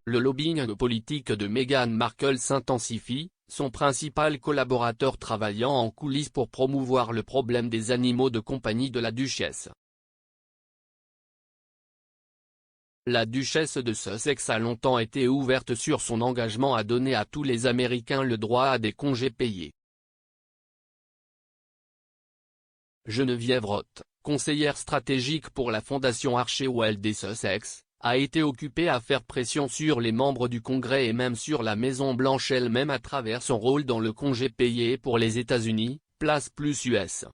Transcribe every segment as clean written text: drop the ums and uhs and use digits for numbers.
Le lobbying politique de Meghan Markle s'intensifie, son principal collaborateur travaillant en coulisses pour promouvoir le problème des animaux de compagnie de la duchesse. La duchesse de Sussex a longtemps été ouverte sur son engagement à donner à tous les Américains le droit à des congés payés. Geneviève Roth, conseillère stratégique pour la fondation Archewell des Sussex, a été occupée à faire pression sur les membres du Congrès et même sur la Maison-Blanche elle-même à travers son rôle dans le congé payé pour les États-Unis, Place Plus US.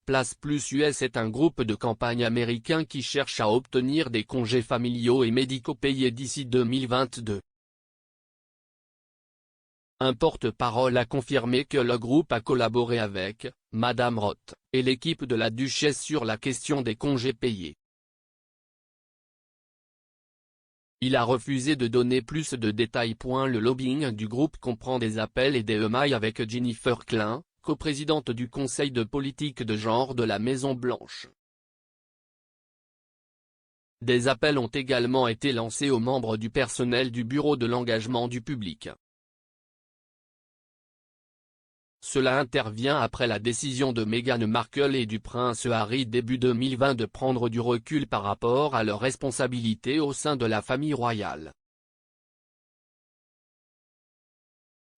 Place Plus US est un groupe de campagne américain qui cherche à obtenir des congés familiaux et médicaux payés d'ici 2022. Un porte-parole a confirmé que le groupe a collaboré avec Madame Roth et l'équipe de la duchesse sur la question des congés payés. Il a refusé de donner plus de détails. Le lobbying du groupe comprend des appels et des emails avec Jennifer Klein, coprésidente du Conseil de politique de genre de la Maison-Blanche. Des appels ont également été lancés aux membres du personnel du Bureau de l'engagement du public. Cela intervient après la décision de Meghan Markle et du prince Harry début 2020 de prendre du recul par rapport à leurs responsabilités au sein de la famille royale.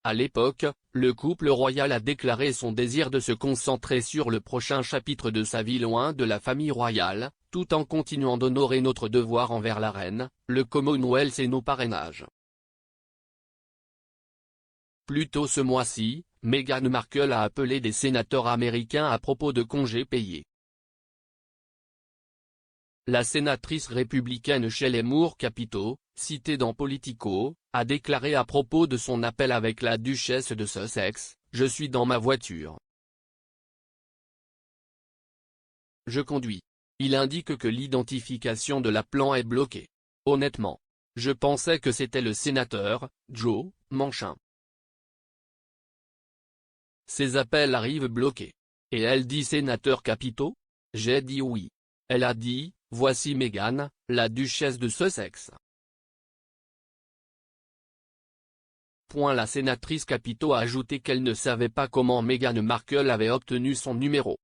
À l'époque, le couple royal a déclaré son désir de se concentrer sur le prochain chapitre de sa vie loin de la famille royale, tout en continuant d'honorer notre devoir envers la reine, le Commonwealth et nos parrainages. Plus tôt ce mois-ci, Meghan Markle a appelé des sénateurs américains à propos de congés payés. La sénatrice républicaine Shelley Moore Capito, citée dans Politico, a déclaré à propos de son appel avec la duchesse de Sussex, « Je suis dans ma voiture. Je conduis. Il indique que l'identification de l'appelant est bloquée. Honnêtement. Je pensais que c'était le sénateur, Joe Manchin. Ces appels arrivent bloqués. Et elle dit sénateur Capito ? J'ai dit oui. Elle a dit, voici Meghan, la duchesse de Sussex. » La sénatrice Capito a ajouté qu'elle ne savait pas comment Meghan Markle avait obtenu son numéro.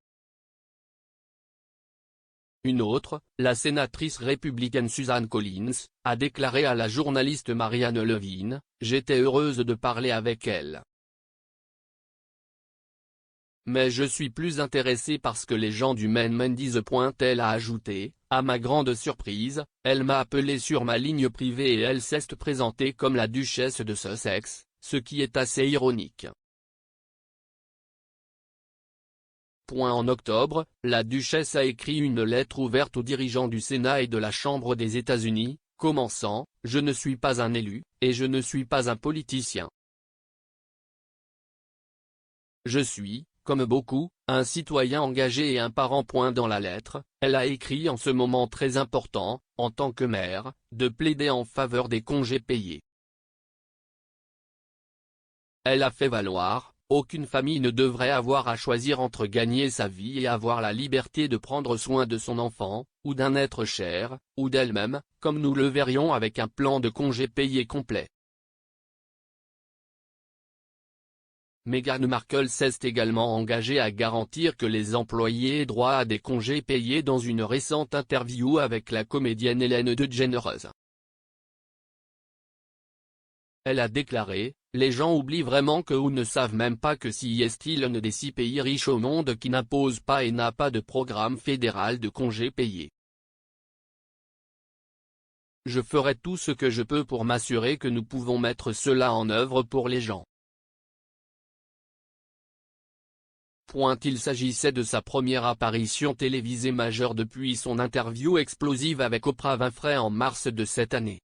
Une autre, la sénatrice républicaine Susan Collins, a déclaré à la journaliste Marianne Levine, « J'étais heureuse de parler avec elle. Mais je suis plus intéressée parce que les gens du Maine disent. » Elle a ajouté, « À ma grande surprise, elle m'a appelé sur ma ligne privée et elle s'est présentée comme la duchesse de Sussex, ce qui est assez ironique. » En octobre, la duchesse a écrit une lettre ouverte aux dirigeants du Sénat et de la Chambre des États-Unis, commençant, « Je ne suis pas un élu, et je ne suis pas un politicien. Je suis, comme beaucoup, un citoyen engagé et un parent. » Dans la lettre, elle a écrit en ce moment très important, en tant que mère, de plaider en faveur des congés payés. Elle a fait valoir, aucune famille ne devrait avoir à choisir entre gagner sa vie et avoir la liberté de prendre soin de son enfant, ou d'un être cher, ou d'elle-même, comme nous le verrions avec un plan de congés payés complet. Meghan Markle s'est également engagée à garantir que les employés aient droit à des congés payés dans une récente interview avec la comédienne Ellen DeGeneres. Elle a déclaré, « Les gens oublient vraiment que ou ne savent même pas que si est-il un des 6 pays riches au monde qui n'impose pas et n'a pas de programme fédéral de congés payés. Je ferai tout ce que je peux pour m'assurer que nous pouvons mettre cela en œuvre pour les gens. » Il s'agissait de sa première apparition télévisée majeure depuis son interview explosive avec Oprah Winfrey en mars de cette année.